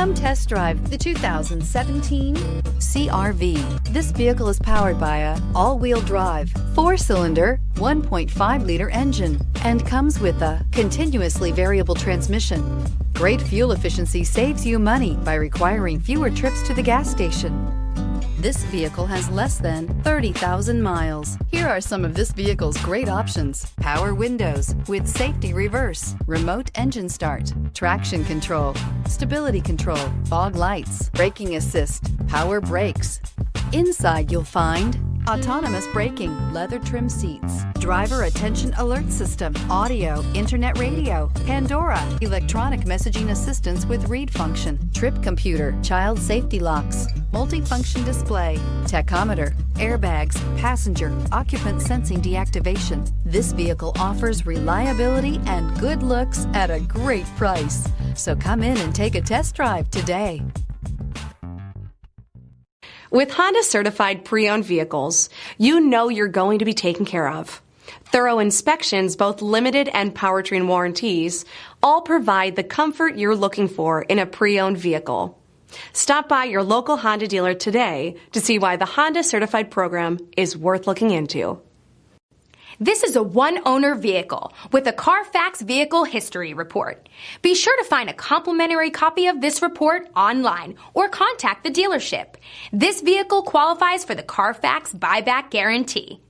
Come test drive the 2017 CR-V. This vehicle is powered by a all-wheel drive, 4-cylinder, 1.5-liter engine and comes with a continuously variable transmission. Great fuel efficiency saves you money by requiring fewer trips to the gas station. This vehicle has less than 30,000 miles. Here are some of this vehicle's great options: power windows with safety reverse, remote engine start, traction control, stability control, fog lights, braking assist, power brakes. Inside you'll find autonomous braking, leather trim seats, driver attention alert system, audio, internet radio, Pandora, electronic messaging assistance with read function, trip computer, child safety locks, multifunction display, tachometer, airbags, passenger, occupant sensing deactivation. This vehicle offers reliability and good looks at a great price. So come in and take a test drive today. With Honda certified pre-owned vehicles, you know you're going to be taken care of. Thorough inspections, both limited and powertrain warranties, all provide the comfort you're looking for in a pre-owned vehicle. Stop by your local Honda dealer today to see why the Honda certified program is worth looking into. This is a one-owner vehicle with a Carfax Vehicle History Report. Be sure to find a complimentary copy of this report online or contact the dealership. This vehicle qualifies for the Carfax Buyback Guarantee.